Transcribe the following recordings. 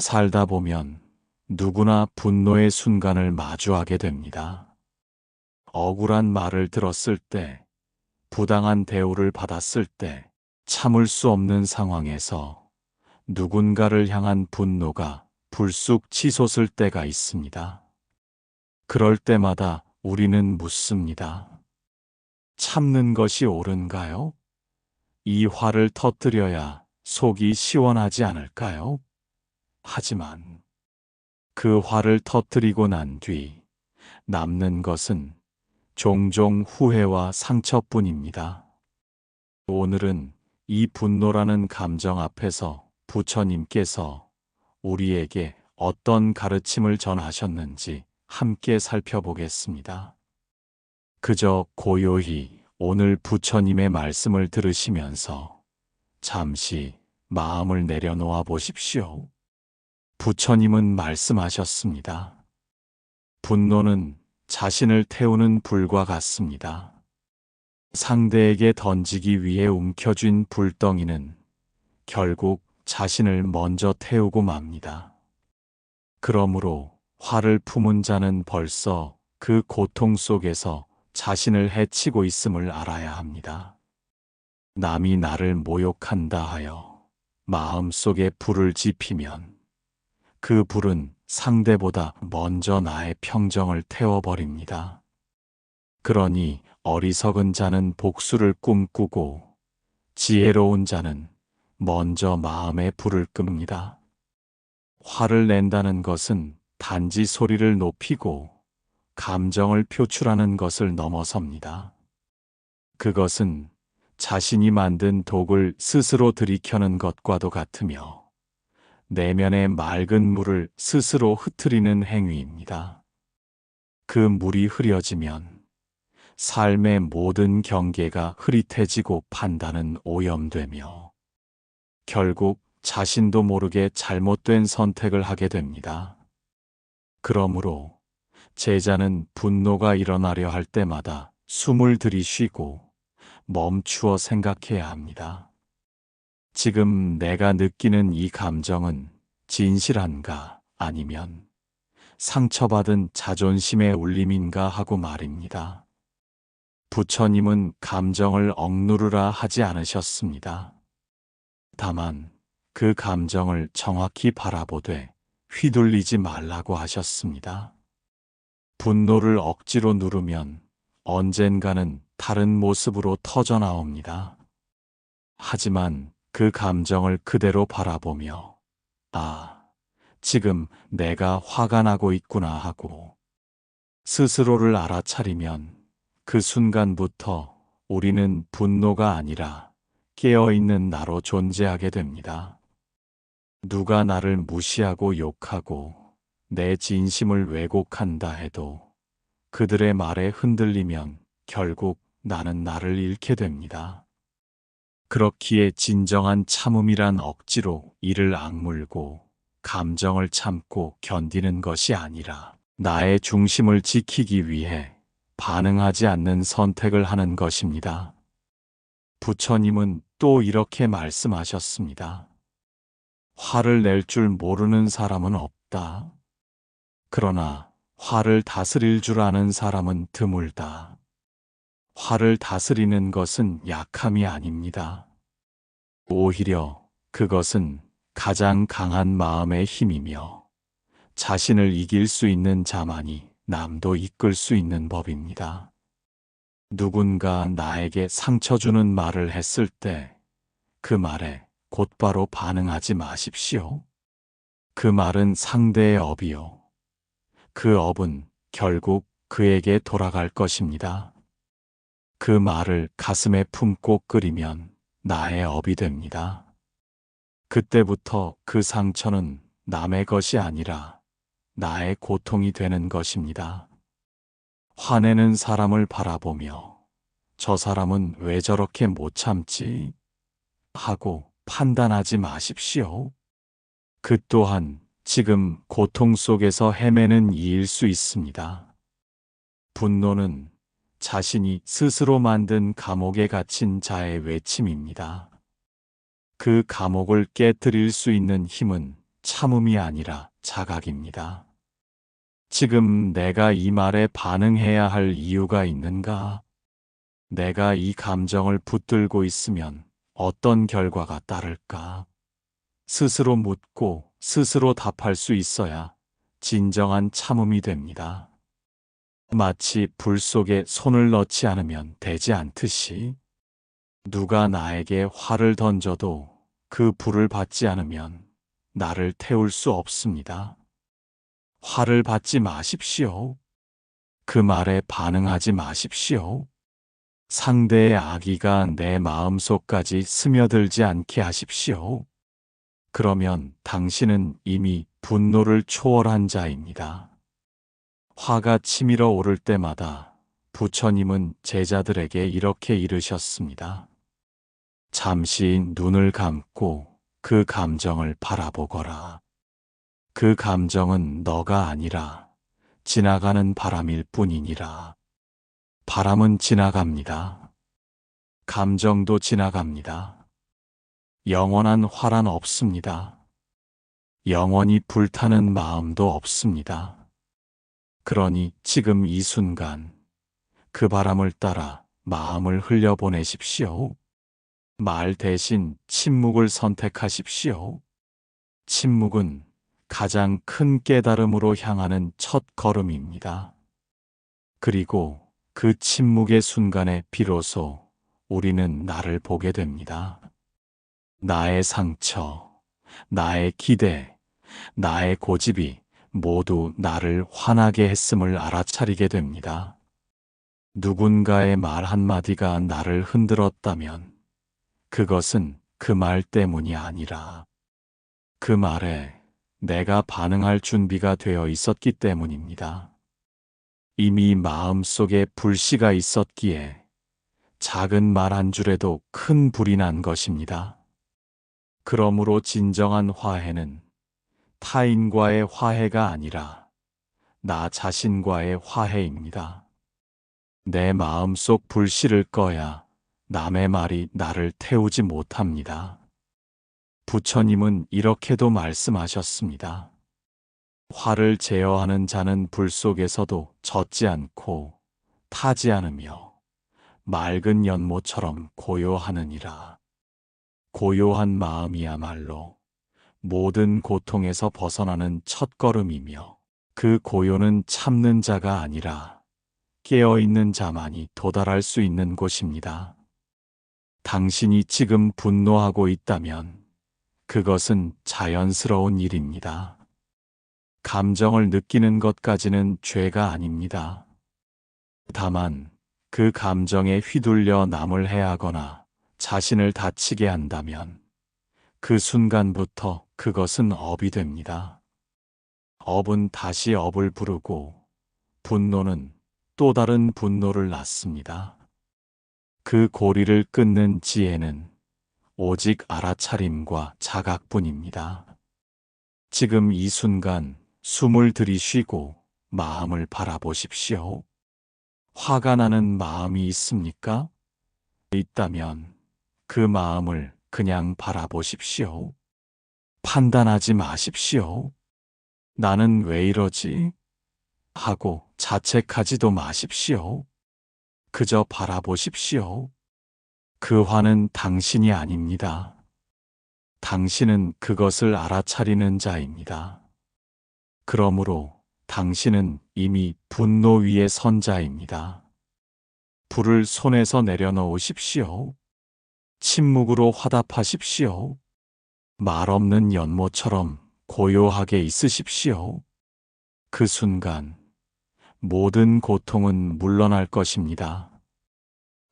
살다 보면 누구나 분노의 순간을 마주하게 됩니다. 억울한 말을 들었을 때, 부당한 대우를 받았을 때, 참을 수 없는 상황에서 누군가를 향한 분노가 불쑥 치솟을 때가 있습니다. 그럴 때마다 우리는 묻습니다. 참는 것이 옳은가요? 이 화를 터뜨려야 속이 시원하지 않을까요? 하지만 그 화를 터뜨리고 난 뒤 남는 것은 종종 후회와 상처뿐입니다. 오늘은 이 분노라는 감정 앞에서 부처님께서 우리에게 어떤 가르침을 전하셨는지 함께 살펴보겠습니다. 그저 고요히 오늘 부처님의 말씀을 들으시면서 잠시 마음을 내려놓아 보십시오. 부처님은 말씀하셨습니다. 분노는 자신을 태우는 불과 같습니다. 상대에게 던지기 위해 움켜쥔 불덩이는 결국 자신을 먼저 태우고 맙니다. 그러므로 화를 품은 자는 벌써 그 고통 속에서 자신을 해치고 있음을 알아야 합니다. 남이 나를 모욕한다 하여 마음속에 불을 지피면 그 불은 상대보다 먼저 나의 평정을 태워버립니다. 그러니 어리석은 자는 복수를 꿈꾸고 지혜로운 자는 먼저 마음의 불을 끕니다. 화를 낸다는 것은 단지 소리를 높이고 감정을 표출하는 것을 넘어섭니다. 그것은 자신이 만든 독을 스스로 들이켜는 것과도 같으며 내면의 맑은 물을 스스로 흩트리는 행위입니다. 그 물이 흐려지면 삶의 모든 경계가 흐릿해지고 판단은 오염되며 결국 자신도 모르게 잘못된 선택을 하게 됩니다. 그러므로 제자는 분노가 일어나려 할 때마다 숨을 들이쉬고 멈추어 생각해야 합니다. 지금 내가 느끼는 이 감정은 진실한가 아니면 상처받은 자존심의 울림인가 하고 말입니다. 부처님은 감정을 억누르라 하지 않으셨습니다. 다만 그 감정을 정확히 바라보되 휘둘리지 말라고 하셨습니다. 분노를 억지로 누르면 언젠가는 다른 모습으로 터져나옵니다. 하지만 그 감정을 그대로 바라보며 아, 지금 내가 화가 나고 있구나 하고 스스로를 알아차리면 그 순간부터 우리는 분노가 아니라 깨어있는 나로 존재하게 됩니다. 누가 나를 무시하고 욕하고 내 진심을 왜곡한다 해도 그들의 말에 흔들리면 결국 나는 나를 잃게 됩니다. 그렇기에 진정한 참음이란 억지로 이를 악물고 감정을 참고 견디는 것이 아니라 나의 중심을 지키기 위해 반응하지 않는 선택을 하는 것입니다. 부처님은 또 이렇게 말씀하셨습니다. 화를 낼 줄 모르는 사람은 없다. 그러나 화를 다스릴 줄 아는 사람은 드물다. 화를 다스리는 것은 약함이 아닙니다. 오히려 그것은 가장 강한 마음의 힘이며 자신을 이길 수 있는 자만이 남도 이끌 수 있는 법입니다. 누군가 나에게 상처 주는 말을 했을 때 그 말에 곧바로 반응하지 마십시오. 그 말은 상대의 업이요. 그 업은 결국 그에게 돌아갈 것입니다. 그 말을 가슴에 품고 끓이면 나의 업이 됩니다. 그때부터 그 상처는 남의 것이 아니라 나의 고통이 되는 것입니다. 화내는 사람을 바라보며 저 사람은 왜 저렇게 못 참지? 하고 판단하지 마십시오. 그 또한 지금 고통 속에서 헤매는 이일 수 있습니다. 분노는 자신이 스스로 만든 감옥에 갇힌 자의 외침입니다. 그 감옥을 깨뜨릴 수 있는 힘은 참음이 아니라 자각입니다. 지금 내가 이 말에 반응해야 할 이유가 있는가? 내가 이 감정을 붙들고 있으면 어떤 결과가 따를까? 스스로 묻고 스스로 답할 수 있어야 진정한 참음이 됩니다. 마치 불 속에 손을 넣지 않으면 되지 않듯이 누가 나에게 활을 던져도 그 불을 받지 않으면 나를 태울 수 없습니다. 화를 받지 마십시오. 그 말에 반응하지 마십시오. 상대의 악의가 내 마음속까지 스며들지 않게 하십시오. 그러면 당신은 이미 분노를 초월한 자입니다. 화가 치밀어 오를 때마다 부처님은 제자들에게 이렇게 이르셨습니다. 잠시 눈을 감고 그 감정을 바라보거라. 그 감정은 너가 아니라 지나가는 바람일 뿐이니라. 바람은 지나갑니다. 감정도 지나갑니다. 영원한 화란 없습니다. 영원히 불타는 마음도 없습니다. 그러니 지금 이 순간 그 바람을 따라 마음을 흘려보내십시오. 말 대신 침묵을 선택하십시오. 침묵은 가장 큰 깨달음으로 향하는 첫 걸음입니다. 그리고 그 침묵의 순간에 비로소 우리는 나를 보게 됩니다. 나의 상처, 나의 기대, 나의 고집이 모두 나를 화나게 했음을 알아차리게 됩니다. 누군가의 말 한마디가 나를 흔들었다면 그것은 그 말 때문이 아니라 그 말에 내가 반응할 준비가 되어 있었기 때문입니다. 이미 마음속에 불씨가 있었기에 작은 말 한 줄에도 큰 불이 난 것입니다. 그러므로 진정한 화해는 타인과의 화해가 아니라 나 자신과의 화해입니다. 내 마음속 불씨를 꺼야 남의 말이 나를 태우지 못합니다. 부처님은 이렇게도 말씀하셨습니다. 화를 제어하는 자는 불 속에서도 젖지 않고 타지 않으며 맑은 연못처럼 고요하느니라. 고요한 마음이야말로 모든 고통에서 벗어나는 첫걸음이며 그 고요는 참는 자가 아니라 깨어있는 자만이 도달할 수 있는 곳입니다. 당신이 지금 분노하고 있다면 그것은 자연스러운 일입니다. 감정을 느끼는 것까지는 죄가 아닙니다. 다만 그 감정에 휘둘려 남을 해하거나 자신을 다치게 한다면 그 순간부터 그것은 업이 됩니다. 업은 다시 업을 부르고 분노는 또 다른 분노를 낳습니다. 그 고리를 끊는 지혜는 오직 알아차림과 자각뿐입니다. 지금 이 순간 숨을 들이쉬고 마음을 바라보십시오. 화가 나는 마음이 있습니까? 있다면 그 마음을 그냥 바라보십시오. 판단하지 마십시오. 나는 왜 이러지? 하고 자책하지도 마십시오. 그저 바라보십시오. 그 화는 당신이 아닙니다. 당신은 그것을 알아차리는 자입니다. 그러므로 당신은 이미 분노 위에 선 자입니다. 불을 손에서 내려놓으십시오. 침묵으로 화답하십시오. 말 없는 연못처럼 고요하게 있으십시오. 그 순간 모든 고통은 물러날 것입니다.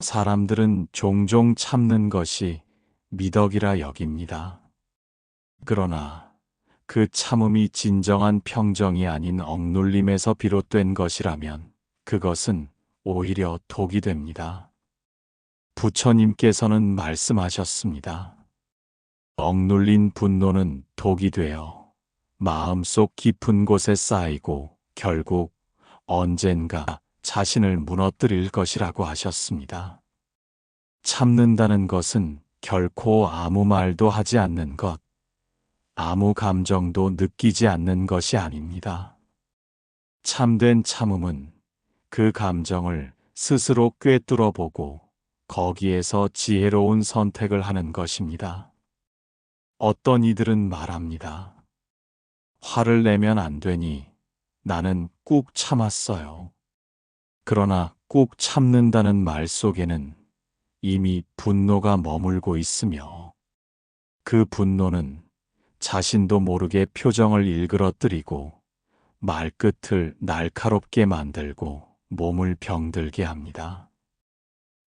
사람들은 종종 참는 것이 미덕이라 여깁니다. 그러나 그 참음이 진정한 평정이 아닌 억눌림에서 비롯된 것이라면 그것은 오히려 독이 됩니다. 부처님께서는 말씀하셨습니다. 억눌린 분노는 독이 되어 마음속 깊은 곳에 쌓이고 결국 언젠가 자신을 무너뜨릴 것이라고 하셨습니다. 참는다는 것은 결코 아무 말도 하지 않는 것, 아무 감정도 느끼지 않는 것이 아닙니다. 참된 참음은 그 감정을 스스로 꿰뚫어 보고 거기에서 지혜로운 선택을 하는 것입니다. 어떤 이들은 말합니다. 화를 내면 안 되니 나는 꾹 참았어요. 그러나 꾹 참는다는 말 속에는 이미 분노가 머물고 있으며 그 분노는 자신도 모르게 표정을 일그러뜨리고 말끝을 날카롭게 만들고 몸을 병들게 합니다.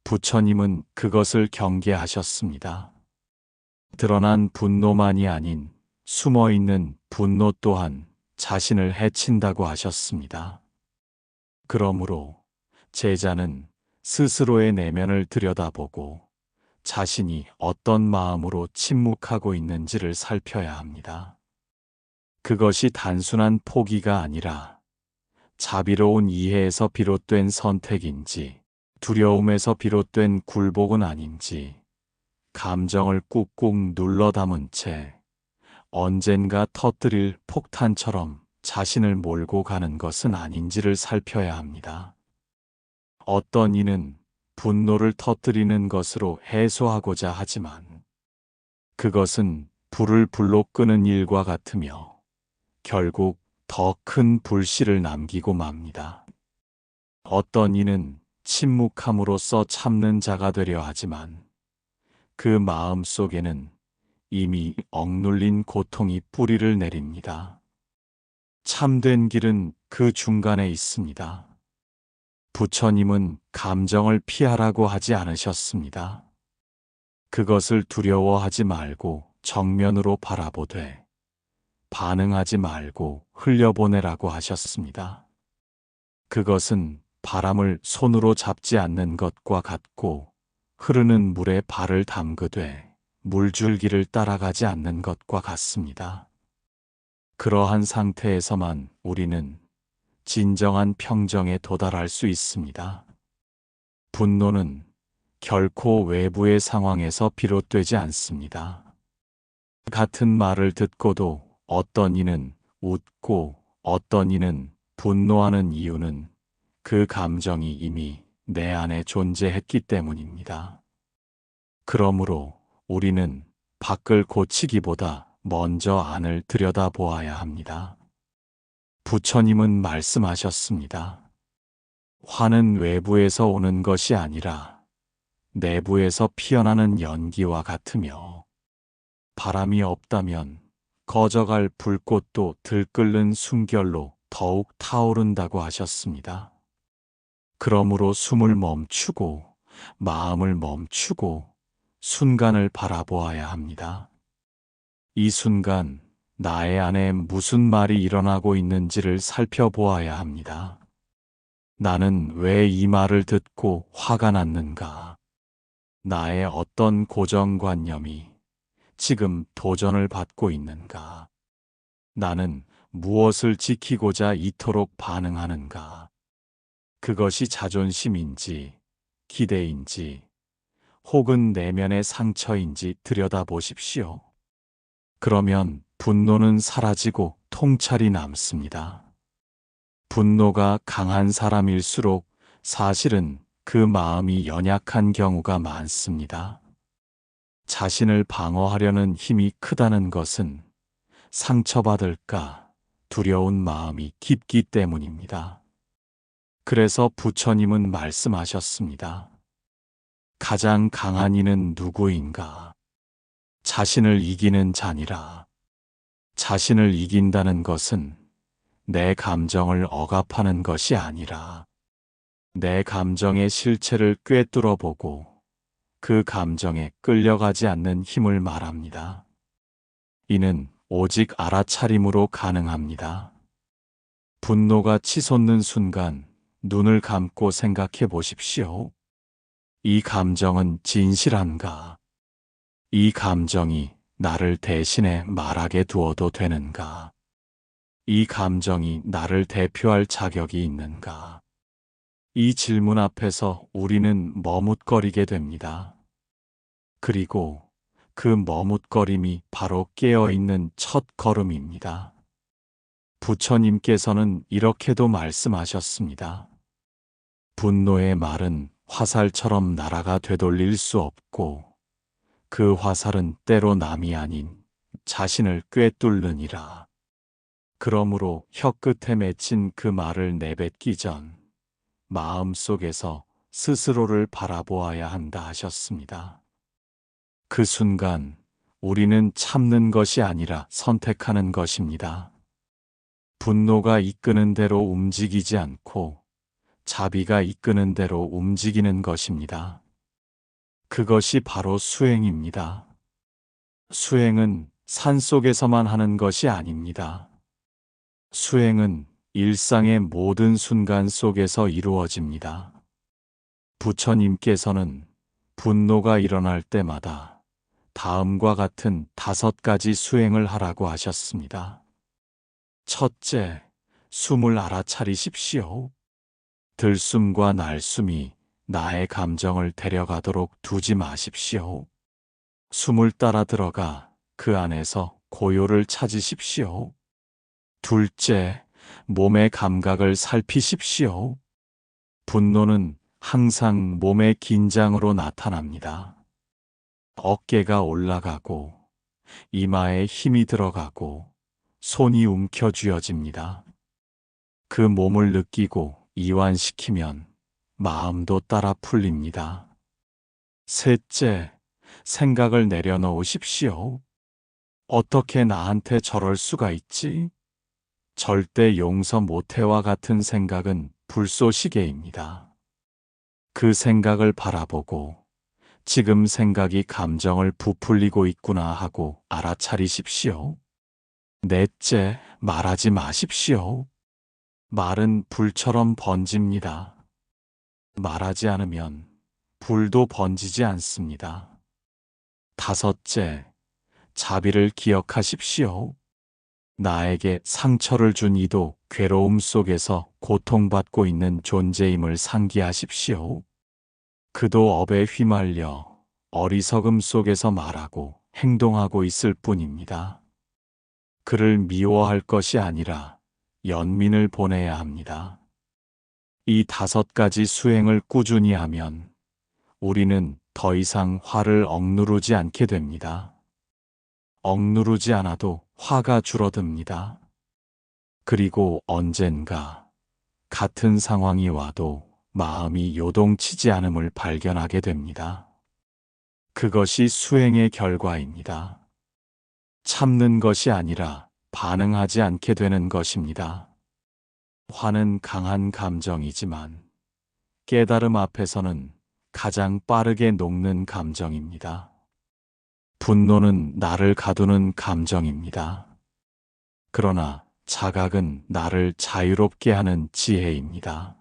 부처님은 그것을 경계하셨습니다. 드러난 분노만이 아닌 숨어있는 분노 또한 자신을 해친다고 하셨습니다. 그러므로 제자는 스스로의 내면을 들여다보고 자신이 어떤 마음으로 침묵하고 있는지를 살펴야 합니다. 그것이 단순한 포기가 아니라 자비로운 이해에서 비롯된 선택인지 두려움에서 비롯된 굴복은 아닌지 감정을 꾹꾹 눌러 담은 채 언젠가 터뜨릴 폭탄처럼 자신을 몰고 가는 것은 아닌지를 살펴야 합니다. 어떤 이는 분노를 터뜨리는 것으로 해소하고자 하지만 그것은 불을 불로 끄는 일과 같으며 결국 더 큰 불씨를 남기고 맙니다. 어떤 이는 침묵함으로써 참는 자가 되려 하지만 그 마음 속에는 이미 억눌린 고통이 뿌리를 내립니다. 참된 길은 그 중간에 있습니다. 부처님은 감정을 피하라고 하지 않으셨습니다. 그것을 두려워하지 말고 정면으로 바라보되 반응하지 말고 흘려보내라고 하셨습니다. 그것은 바람을 손으로 잡지 않는 것과 같고 흐르는 물에 발을 담그되 물줄기를 따라가지 않는 것과 같습니다. 그러한 상태에서만 우리는 진정한 평정에 도달할 수 있습니다. 분노는 결코 외부의 상황에서 비롯되지 않습니다. 같은 말을 듣고도 어떤 이는 웃고 어떤 이는 분노하는 이유는 그 감정이 이미 내 안에 존재했기 때문입니다. 그러므로 우리는 밖을 고치기보다 먼저 안을 들여다보아야 합니다. 부처님은 말씀하셨습니다. 화는 외부에서 오는 것이 아니라 내부에서 피어나는 연기와 같으며 바람이 없다면 꺼져갈 불꽃도 들끓는 숨결로 더욱 타오른다고 하셨습니다. 그러므로 숨을 멈추고 마음을 멈추고 순간을 바라보아야 합니다. 이 순간 나의 안에 무슨 말이 일어나고 있는지를 살펴보아야 합니다. 나는 왜 이 말을 듣고 화가 났는가? 나의 어떤 고정관념이 지금 도전을 받고 있는가? 나는 무엇을 지키고자 이토록 반응하는가? 그것이 자존심인지, 기대인지, 혹은 내면의 상처인지 들여다보십시오. 그러면 분노는 사라지고 통찰이 남습니다. 분노가 강한 사람일수록 사실은 그 마음이 연약한 경우가 많습니다. 자신을 방어하려는 힘이 크다는 것은 상처받을까 두려운 마음이 깊기 때문입니다. 그래서 부처님은 말씀하셨습니다. 가장 강한 이는 누구인가? 자신을 이기는 자니라. 자신을 이긴다는 것은 내 감정을 억압하는 것이 아니라 내 감정의 실체를 꿰뚫어 보고 그 감정에 끌려가지 않는 힘을 말합니다. 이는 오직 알아차림으로 가능합니다. 분노가 치솟는 순간 눈을 감고 생각해 보십시오. 이 감정은 진실한가? 이 감정이 나를 대신해 말하게 두어도 되는가? 이 감정이 나를 대표할 자격이 있는가? 이 질문 앞에서 우리는 머뭇거리게 됩니다. 그리고 그 머뭇거림이 바로 깨어있는 첫 걸음입니다. 부처님께서는 이렇게도 말씀하셨습니다. 분노의 말은 화살처럼 날아가 되돌릴 수 없고 그 화살은 때로 남이 아닌 자신을 꿰뚫느니라. 그러므로 혀끝에 맺힌 그 말을 내뱉기 전 마음속에서 스스로를 바라보아야 한다 하셨습니다. 그 순간 우리는 참는 것이 아니라 선택하는 것입니다. 분노가 이끄는 대로 움직이지 않고 자비가 이끄는 대로 움직이는 것입니다. 그것이 바로 수행입니다. 수행은 산속에서만 하는 것이 아닙니다. 수행은 일상의 모든 순간 속에서 이루어집니다. 부처님께서는 분노가 일어날 때마다 다음과 같은 5가지 수행을 하라고 하셨습니다. 첫째, 숨을 알아차리십시오. 들숨과 날숨이 나의 감정을 데려가도록 두지 마십시오. 숨을 따라 들어가 그 안에서 고요를 찾으십시오. 둘째, 몸의 감각을 살피십시오. 분노는 항상 몸의 긴장으로 나타납니다. 어깨가 올라가고 이마에 힘이 들어가고 손이 움켜쥐어집니다. 그 몸을 느끼고 이완시키면 마음도 따라 풀립니다. 셋째, 생각을 내려놓으십시오. 어떻게 나한테 저럴 수가 있지? 절대 용서 못해와 같은 생각은 불쏘시개입니다. 그 생각을 바라보고 지금 생각이 감정을 부풀리고 있구나 하고 알아차리십시오. 넷째, 말하지 마십시오. 말은 불처럼 번집니다. 말하지 않으면 불도 번지지 않습니다. 다섯째, 자비를 기억하십시오. 나에게 상처를 준 이도 괴로움 속에서 고통받고 있는 존재임을 상기하십시오. 그도 업에 휘말려 어리석음 속에서 말하고 행동하고 있을 뿐입니다. 그를 미워할 것이 아니라 연민을 보내야 합니다. 이 5가지 수행을 꾸준히 하면 우리는 더 이상 화를 억누르지 않게 됩니다. 억누르지 않아도 화가 줄어듭니다. 그리고 언젠가 같은 상황이 와도 마음이 요동치지 않음을 발견하게 됩니다. 그것이 수행의 결과입니다. 참는 것이 아니라 반응하지 않게 되는 것입니다. 화는 강한 감정이지만 깨달음 앞에서는 가장 빠르게 녹는 감정입니다. 분노는 나를 가두는 감정입니다. 그러나 자각은 나를 자유롭게 하는 지혜입니다.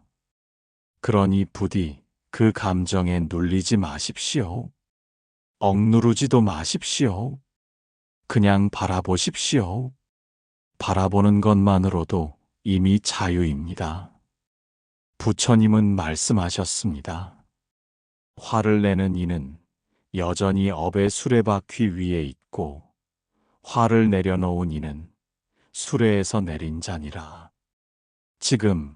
그러니 부디 그 감정에 눌리지 마십시오. 억누르지도 마십시오. 그냥 바라보십시오. 바라보는 것만으로도 이미 자유입니다. 부처님은 말씀하셨습니다. 화를 내는 이는 여전히 업의 수레바퀴 위에 있고 화를 내려놓은 이는 수레에서 내린 자니라. 지금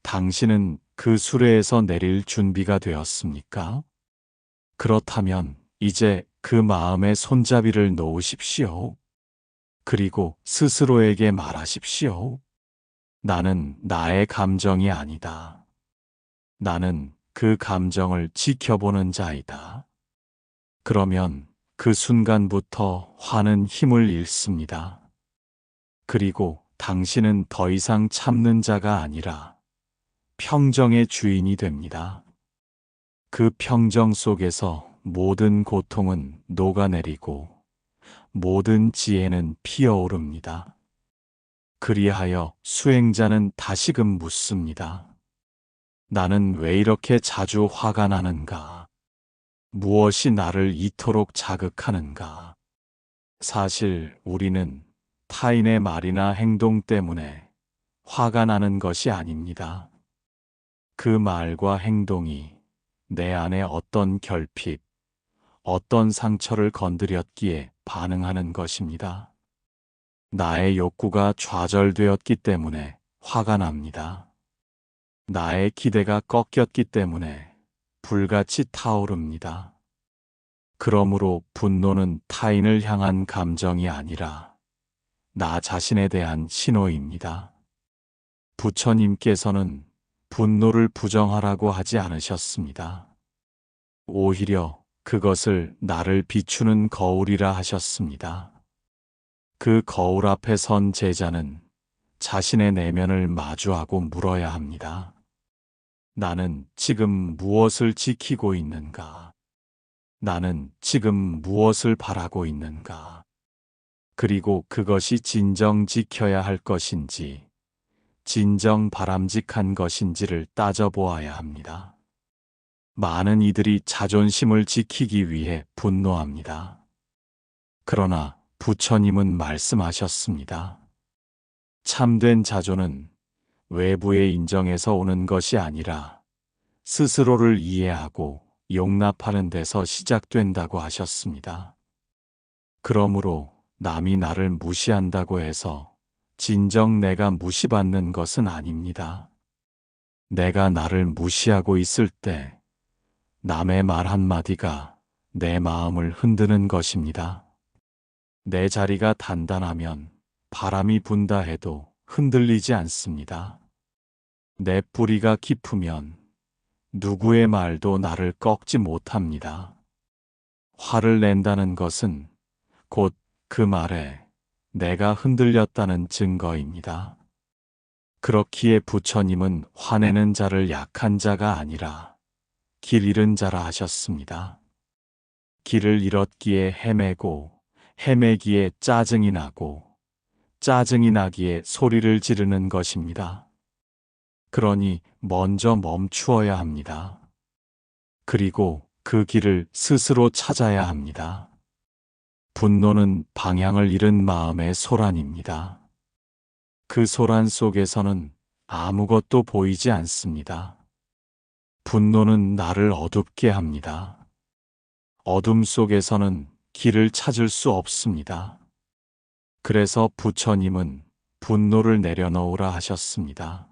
당신은 그 수레에서 내릴 준비가 되었습니까? 그렇다면 이제 그 마음의 손잡이를 놓으십시오. 그리고 스스로에게 말하십시오. 나는 나의 감정이 아니다. 나는 그 감정을 지켜보는 자이다. 그러면 그 순간부터 화는 힘을 잃습니다. 그리고 당신은 더 이상 참는 자가 아니라 평정의 주인이 됩니다. 그 평정 속에서 모든 고통은 녹아내리고 모든 지혜는 피어오릅니다. 그리하여 수행자는 다시금 묻습니다. 나는 왜 이렇게 자주 화가 나는가? 무엇이 나를 이토록 자극하는가? 사실 우리는 타인의 말이나 행동 때문에 화가 나는 것이 아닙니다. 그 말과 행동이 내 안에 어떤 결핍, 어떤 상처를 건드렸기에 반응하는 것입니다. 나의 욕구가 좌절되었기 때문에 화가 납니다. 나의 기대가 꺾였기 때문에 불같이 타오릅니다. 그러므로 분노는 타인을 향한 감정이 아니라 나 자신에 대한 신호입니다. 부처님께서는 분노를 부정하라고 하지 않으셨습니다. 오히려 그것을 나를 비추는 거울이라 하셨습니다. 그 거울 앞에 선 제자는 자신의 내면을 마주하고 물어야 합니다. 나는 지금 무엇을 지키고 있는가? 나는 지금 무엇을 바라고 있는가? 그리고 그것이 진정 지켜야 할 것인지, 진정 바람직한 것인지를 따져보아야 합니다. 많은 이들이 자존심을 지키기 위해 분노합니다. 그러나 부처님은 말씀하셨습니다. 참된 자존은 외부의 인정에서 오는 것이 아니라 스스로를 이해하고 용납하는 데서 시작된다고 하셨습니다. 그러므로 남이 나를 무시한다고 해서 진정 내가 무시받는 것은 아닙니다. 내가 나를 무시하고 있을 때 남의 말 한마디가 내 마음을 흔드는 것입니다. 내 자리가 단단하면 바람이 분다 해도 흔들리지 않습니다. 내 뿌리가 깊으면 누구의 말도 나를 꺾지 못합니다. 화를 낸다는 것은 곧 그 말에 내가 흔들렸다는 증거입니다. 그렇기에 부처님은 화내는 자를 약한 자가 아니라 길 잃은 자라 하셨습니다. 길을 잃었기에 헤매고 헤매기에 짜증이 나고 짜증이 나기에 소리를 지르는 것입니다. 그러니 먼저 멈추어야 합니다. 그리고 그 길을 스스로 찾아야 합니다. 분노는 방향을 잃은 마음의 소란입니다. 그 소란 속에서는 아무것도 보이지 않습니다. 분노는 나를 어둡게 합니다. 어둠 속에서는 길을 찾을 수 없습니다. 그래서 부처님은 분노를 내려놓으라 하셨습니다.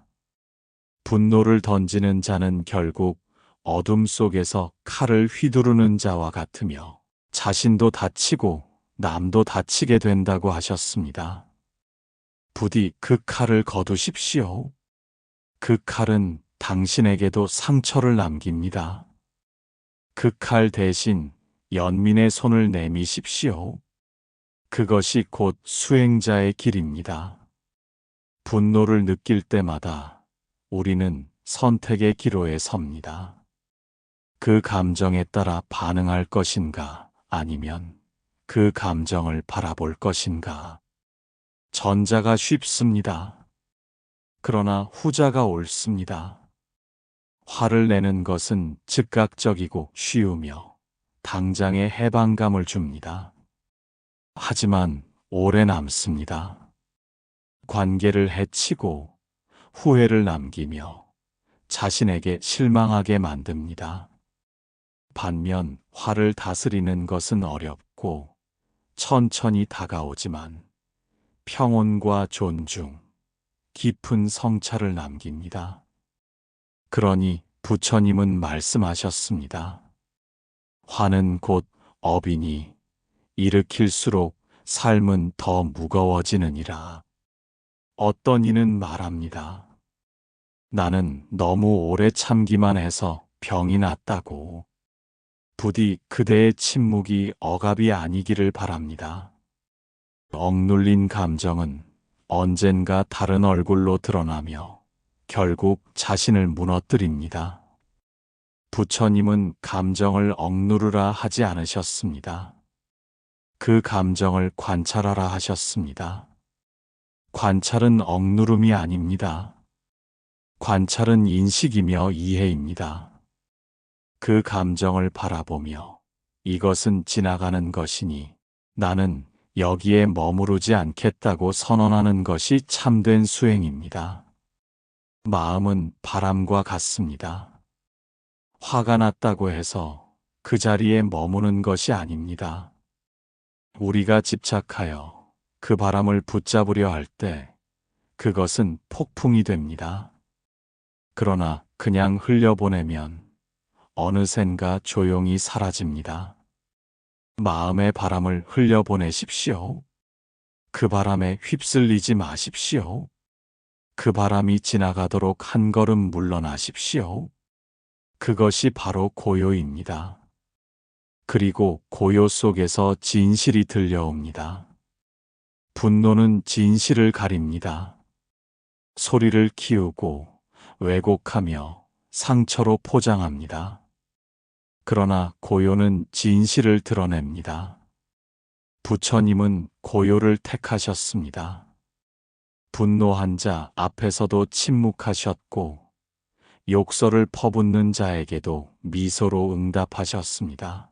분노를 던지는 자는 결국 어둠 속에서 칼을 휘두르는 자와 같으며 자신도 다치고 남도 다치게 된다고 하셨습니다. 부디 그 칼을 거두십시오. 그 칼은 당신에게도 상처를 남깁니다. 그 칼 대신 연민의 손을 내미십시오. 그것이 곧 수행자의 길입니다. 분노를 느낄 때마다 우리는 선택의 기로에 섭니다. 그 감정에 따라 반응할 것인가 아니면 그 감정을 바라볼 것인가. 전자가 쉽습니다. 그러나 후자가 옳습니다. 화를 내는 것은 즉각적이고 쉬우며 당장의 해방감을 줍니다. 하지만 오래 남습니다. 관계를 해치고 후회를 남기며 자신에게 실망하게 만듭니다. 반면 화를 다스리는 것은 어렵고 천천히 다가오지만 평온과 존중, 깊은 성찰을 남깁니다. 그러니 부처님은 말씀하셨습니다. 화는 곧 업이니 일으킬수록 삶은 더 무거워지느니라. 어떤 이는 말합니다. 나는 너무 오래 참기만 해서 병이 났다고. 부디 그대의 침묵이 억압이 아니기를 바랍니다. 억눌린 감정은 언젠가 다른 얼굴로 드러나며 결국 자신을 무너뜨립니다. 부처님은 감정을 억누르라 하지 않으셨습니다. 그 감정을 관찰하라 하셨습니다. 관찰은 억누름이 아닙니다. 관찰은 인식이며 이해입니다. 그 감정을 바라보며 이것은 지나가는 것이니 나는 여기에 머무르지 않겠다고 선언하는 것이 참된 수행입니다. 마음은 바람과 같습니다. 화가 났다고 해서 그 자리에 머무는 것이 아닙니다. 우리가 집착하여 그 바람을 붙잡으려 할 때 그것은 폭풍이 됩니다. 그러나 그냥 흘려보내면 어느샌가 조용히 사라집니다. 마음의 바람을 흘려보내십시오. 그 바람에 휩쓸리지 마십시오. 그 바람이 지나가도록 한 걸음 물러나십시오. 그것이 바로 고요입니다. 그리고 고요 속에서 진실이 들려옵니다. 분노는 진실을 가립니다. 소리를 키우고 왜곡하며 상처로 포장합니다. 그러나 고요는 진실을 드러냅니다. 부처님은 고요를 택하셨습니다. 분노한 자 앞에서도 침묵하셨고 욕설을 퍼붓는 자에게도 미소로 응답하셨습니다.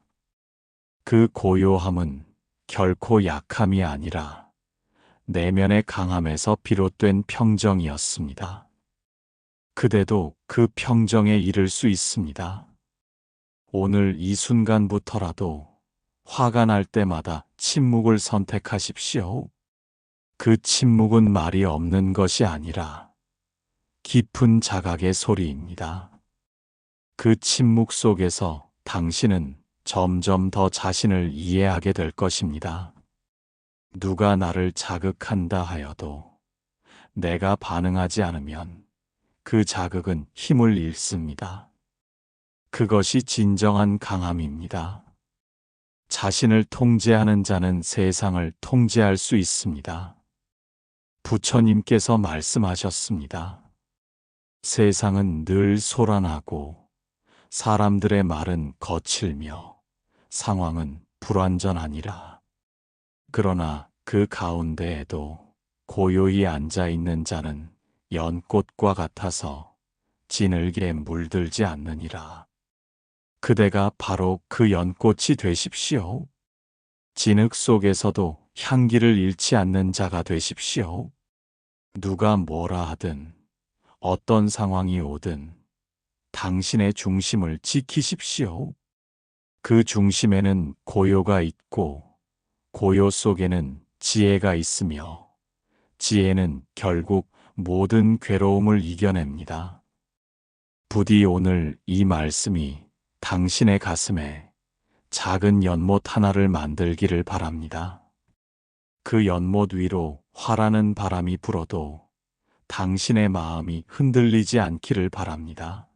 그 고요함은 결코 약함이 아니라 내면의 강함에서 비롯된 평정이었습니다. 그대도 그 평정에 이를 수 있습니다. 오늘 이 순간부터라도 화가 날 때마다 침묵을 선택하십시오. 그 침묵은 말이 없는 것이 아니라 깊은 자각의 소리입니다. 그 침묵 속에서 당신은 점점 더 자신을 이해하게 될 것입니다. 누가 나를 자극한다 하여도 내가 반응하지 않으면 그 자극은 힘을 잃습니다. 그것이 진정한 강함입니다. 자신을 통제하는 자는 세상을 통제할 수 있습니다. 부처님께서 말씀하셨습니다. 세상은 늘 소란하고 사람들의 말은 거칠며 상황은 불완전하니라. 그러나 그 가운데에도 고요히 앉아 있는 자는 연꽃과 같아서 진흙에 물들지 않느니라. 그대가 바로 그 연꽃이 되십시오. 진흙 속에서도 향기를 잃지 않는 자가 되십시오. 누가 뭐라 하든 어떤 상황이 오든 당신의 중심을 지키십시오. 그 중심에는 고요가 있고 고요 속에는 지혜가 있으며 지혜는 결국 모든 괴로움을 이겨냅니다. 부디 오늘 이 말씀이 당신의 가슴에 작은 연못 하나를 만들기를 바랍니다. 그 연못 위로 화라는 바람이 불어도 당신의 마음이 흔들리지 않기를 바랍니다.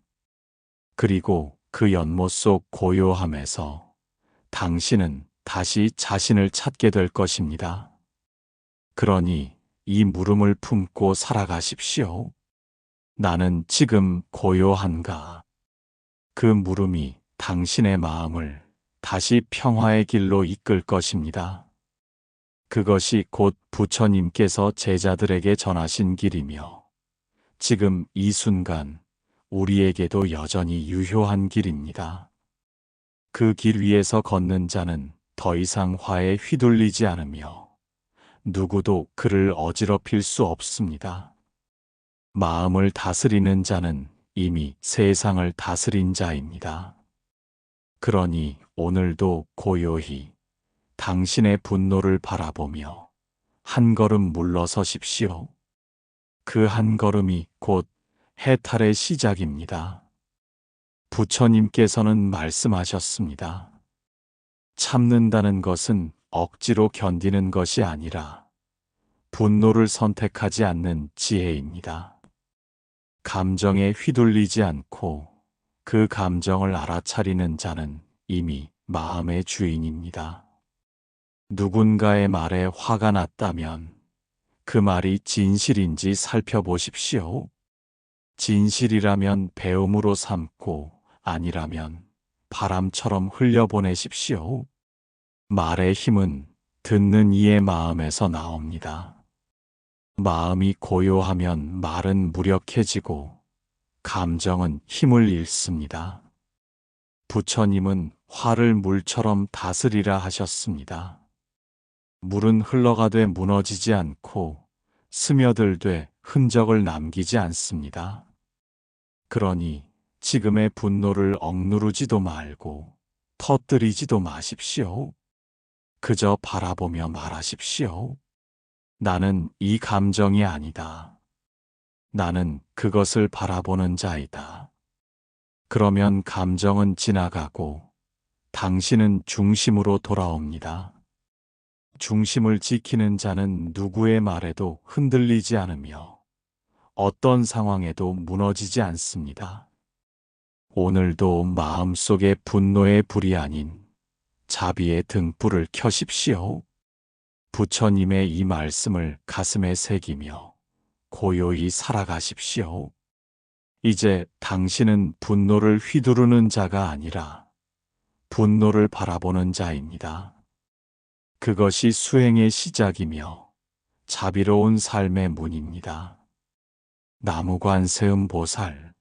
그리고 그 연못 속 고요함에서 당신은 다시 자신을 찾게 될 것입니다. 그러니 이 물음을 품고 살아가십시오. 나는 지금 고요한가? 그 물음이 당신의 마음을 다시 평화의 길로 이끌 것입니다. 그것이 곧 부처님께서 제자들에게 전하신 길이며 지금 이 순간 우리에게도 여전히 유효한 길입니다. 그 길 위에서 걷는 자는 더 이상 화에 휘둘리지 않으며 누구도 그를 어지럽힐 수 없습니다. 마음을 다스리는 자는 이미 세상을 다스린 자입니다. 그러니 오늘도 고요히 당신의 분노를 바라보며 한 걸음 물러서십시오. 그 한 걸음이 곧 해탈의 시작입니다. 부처님께서는 말씀하셨습니다. 참는다는 것은 억지로 견디는 것이 아니라 분노를 선택하지 않는 지혜입니다. 감정에 휘둘리지 않고 그 감정을 알아차리는 자는 이미 마음의 주인입니다. 누군가의 말에 화가 났다면 그 말이 진실인지 살펴보십시오. 진실이라면 배움으로 삼고 아니라면 바람처럼 흘려보내십시오. 말의 힘은 듣는 이의 마음에서 나옵니다. 마음이 고요하면 말은 무력해지고 감정은 힘을 잃습니다. 부처님은 화를 물처럼 다스리라 하셨습니다. 물은 흘러가되 무너지지 않고 스며들되 흔적을 남기지 않습니다. 그러니 지금의 분노를 억누르지도 말고 터뜨리지도 마십시오. 그저 바라보며 말하십시오. 나는 이 감정이 아니다. 나는 그것을 바라보는 자이다. 그러면 감정은 지나가고 당신은 중심으로 돌아옵니다. 중심을 지키는 자는 누구의 말에도 흔들리지 않으며 어떤 상황에도 무너지지 않습니다. 오늘도 마음속에 분노의 불이 아닌 자비의 등불을 켜십시오. 부처님의 이 말씀을 가슴에 새기며 고요히 살아가십시오. 이제 당신은 분노를 휘두르는 자가 아니라 분노를 바라보는 자입니다. 그것이 수행의 시작이며 자비로운 삶의 문입니다. 나무관세음보살